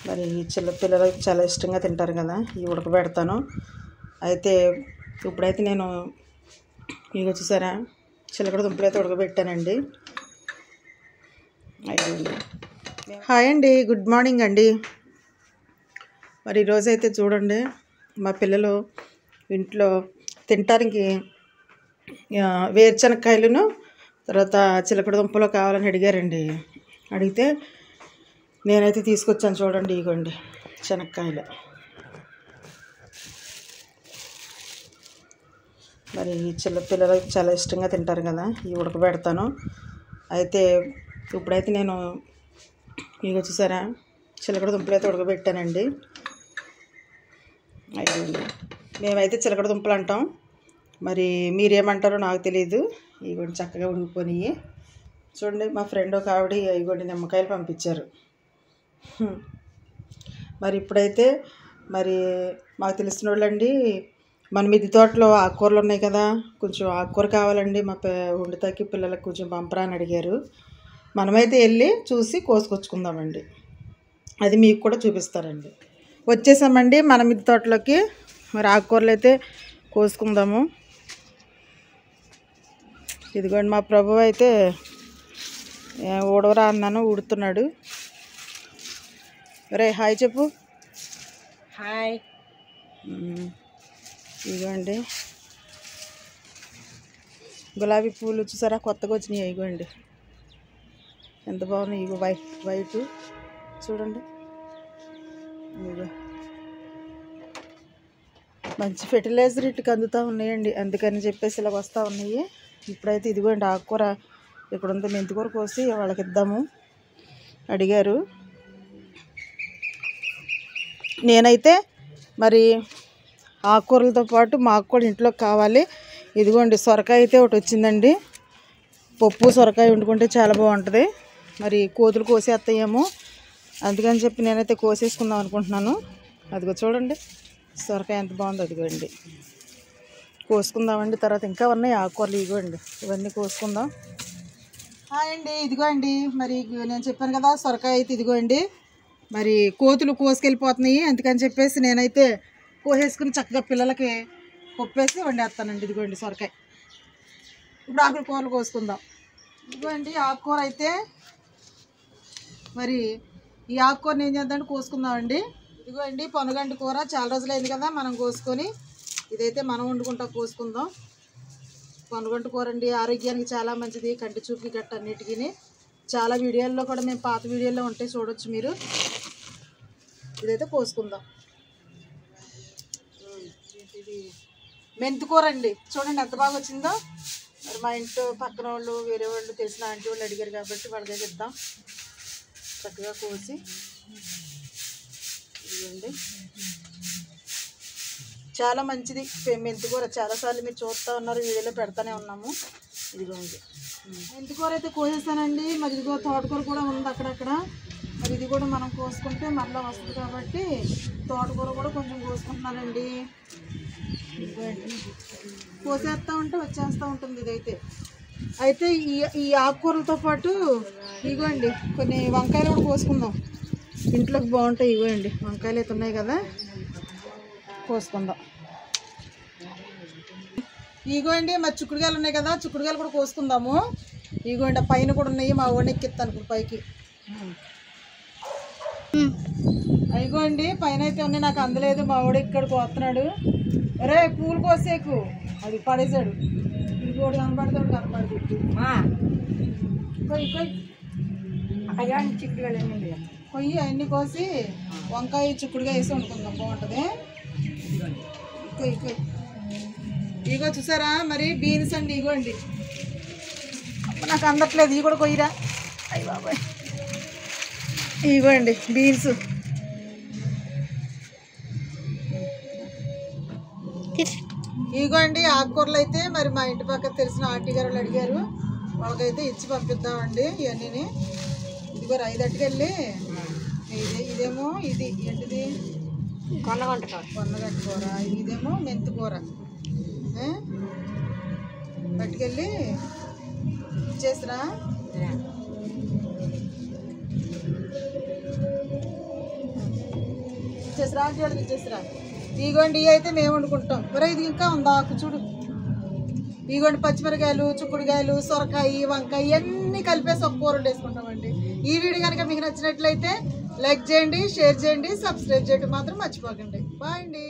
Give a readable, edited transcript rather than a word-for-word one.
మరి పిల్లలు చాలా ఇష్టంగా తింటారు కదా, ఇవి ఉడకబెడతాను. అయితే ఇప్పుడైతే నేను ఇవి చూసారా, చిలకడ దుంపలు అయితే ఉడకబెట్టానండి. హాయ్ అండి, గుడ్ మార్నింగ్ అండి. మరి ఈరోజైతే చూడండి, మా పిల్లలు ఇంట్లో తినటానికి వేరుశనక్కాయలను తర్వాత చిలకడ దుంపలు కావాలని అడిగారండి. అడిగితే నేనైతే తీసుకొచ్చాను. చూడండి, ఇగోండి శనక్కాయలు. మరి పిల్లలు చాలా ఇష్టంగా తింటారు కదా, ఇవి ఉడకబెడతాను. అయితే ఇప్పుడైతే నేను ఇవి చూసారా, చిలకడ దుంపలు అయితే ఉడకబెట్టానండి. మేమైతే చిలకడ దుంపలు అంటాం, మరి మీరేమంటారో నాకు తెలియదు. ఇగోండి చక్కగా ఉడికిపోయినాయి. చూడండి, మా ఫ్రెండ్ ఒక ఆవిడ ఇగోండి నిమ్మకాయలు పంపించారు. మరి ఇప్పుడైతే మరి మాకు తెలిసిన వాళ్ళండి, మన మిద్దె తోటలో ఆకుకూరలు ఉన్నాయి కదా, కొంచెం ఆకుకూర కావాలండి మా వండుతాకి పిల్లలకు కొంచెం పంపరా అని అడిగారు. మనమైతే వెళ్ళి చూసి కోసుకొచ్చుకుందామండి. అది మీకు కూడా చూపిస్తారండి. వచ్చేసామండి మన మిద్దె తోటలోకి. మరి ఆకుకూరలు అయితే కోసుకుందాము. ఇదిగోండి మా ప్రభు అయితే ఊడవరా అన్నాను, ఊడుతున్నాడు. రే హాయ్ చెప్పు. హాయ్. ఇదిగోండి గులాబీ పూలు చూసారా, కొత్తగా వచ్చినాయి. ఇగోండి ఎంత బాగున్నాయి. ఇగో వైట్ చూడండి. ఇగో మంచి ఫెర్టిలైజర్ ఇటుకు అందుతూ ఉన్నాయండి, అందుకని చెప్పేసి ఇలా వస్తూ ఉన్నాయి. ఇప్పుడైతే ఇదిగోండి ఆకుకూర ఇక్కడ ఉంది, మెంతికూర కోసి వాళ్ళకి ఇద్దాము అడిగారు. నేనైతే మరి ఆకుకూరలతో పాటు మాకు కూడా ఇంట్లో కావాలి. ఇదిగోండి సొరకాయ అయితే ఒకటి వచ్చిందండి. పప్పు సొరకాయ వండుకుంటే చాలా బాగుంటుంది. మరి కోతులు కోసేస్తాయేమో, అందుకని చెప్పి నేనైతే కోసేసుకుందాం అనుకుంటున్నాను. అదిగో చూడండి సొరకాయ ఎంత బాగుందో. అదిగోండి కోసుకుందామండి. తర్వాత ఇంకా ఉన్నాయి ఆకుకూరలు, ఇదిగోండి ఇవన్నీ కోసుకుందాం. హాయ్ అండి, ఇదిగోండి మరి నేను చెప్పాను కదా సొరకాయ అయితే ఇదిగోండి. మరి కోతులు కోసుకెళ్ళిపోతున్నాయి, అందుకని చెప్పేసి నేనైతే కోసేసుకుని చక్కగా పిల్లలకి పప్పేసి వండేస్తానండి. ఇదిగోండి సొరకాయ. ఇప్పుడు ఆకుల కూరలు కోసుకుందాం. ఇదిగోండి ఆకుకూర అయితే మరి ఈ ఆకుకూరని ఏం చేద్దామంటే కోసుకుందామండి. ఇదిగోండి పొనగంటి కూర, చాలా రోజులు అయింది కదా మనం కోసుకొని. ఇదైతే మనం వండుకుంటా కోసుకుందాం. పొనగంటి కూర అండి ఆరోగ్యానికి చాలా మంచిది, కంటి చూపుకి గట్ట అన్నిటికీ. చాలా వీడియోల్లో కూడా మేము పాత వీడియోల్లో ఉంటే చూడొచ్చు మీరు. ఇదైతే కోసుకుందాం. ఇది మెంతికూర అండి, చూడండి ఎంత బాగా వచ్చిందో. మరి మా ఇంట్లో పక్కన వాళ్ళు వేరే వాళ్ళు తెలిసిన ఆంటీ వాళ్ళు అడిగారు కాబట్టి వాళ్ళకైతే ఇద్దాం. చక్కగా కోసి ఇదిగోండి చాలా మంచిది మెంతికూర. చాలాసార్లు మీరు చూస్తూ ఉన్నారు, వీడియోలో పెడతానే ఉన్నాము. ఇదిగోండి మెంతికూర అయితే కోసేస్తానండి. మరి ఇదిగో తోటకూర కూడా ఉంది అక్కడక్కడ. మరి ఇది కూడా మనం కోసుకుంటే మళ్ళీ వస్తుంది కాబట్టి తోటకూర కూడా కొంచెం కోసుకుంటున్నానండి. కోసేస్తూ ఉంటే వచ్చేస్తూ ఉంటుంది ఇదైతే. అయితే ఈ ఆకుకూరలతో పాటు ఇగోండి కొన్ని వంకాయలు కూడా కోసుకుందాం, ఇంట్లోకి బాగుంటాయి. ఇగోండి వంకాయలు అయితే ఉన్నాయి కదా, కోసుకుందాం. ఇగోండి మరి చిక్కుడుకాయలు ఉన్నాయి కదా, చిక్కుడుకాయలు కూడా కోసుకుందాము. ఇగోండి పైన కూడా ఉన్నాయి, మా ఓడిని ఎక్కిస్తాను ఇప్పుడు పైకి. అయిగోండి పైన అయితే ఉన్నాయి, నాకు అందలేదు. మా ఓడి ఇక్కడ కోస్తున్నాడు. అరే పూలు కోసేకు, అది పడేసాడు. ఇది కూడా కనపడతాడు కనపడదు. కొయ్యి చిక్కుడుకాయలు కొయ్యి అన్నీ కోసి వంకాయ చిక్కుడుగా వేసి వండుకుందాం, బాగుంటుంది. కొయ్యి ఇగో చూసారా మరి బీన్స్ అండి. ఇగోండి నాకు అందట్లేదు, ఇవి కూడా కొయ్యిరా. అయ్యి బాబాయ్, ఇగోండి బీన్స్. ఇగోండి ఆకుకూరలు అయితే మరి మా ఇంటి పక్కన తెలిసిన ఆంటీ గారు అడిగారు, వాళ్ళకైతే ఇచ్చి పంపిద్దామండి ఇవన్నీ. ఇదిగో 5 అట్టుకెళ్ళి ఇదేమో ఇది ఏంటిది కొన్నగంట కూర, ఇదేమో మెంతికూర పట్టుకెళ్ళి ఇచ్చేసిరా. ఇచ్చేసిరా ఆంటీ ఇచ్చేసిరా. ఇగోండి ఇవి అయితే మేము వండుకుంటాం. మరి ఇది ఇంకా ఉందా ఆకు చూడు. ఇగోండి పచ్చిమిరకాయలు, చుక్కుడుకాయలు, సొరకాయ, వంకాయ ఇవన్నీ కలిపేసి ఒక కూర వండేసుకుంటామండి. ఈ వీడియో కనుక మీకు నచ్చినట్లయితే లైక్ చేయండి, షేర్ చేయండి, సబ్స్క్రైబ్ చేయడం మాత్రం మర్చిపోకండి. బాయ్ అండి.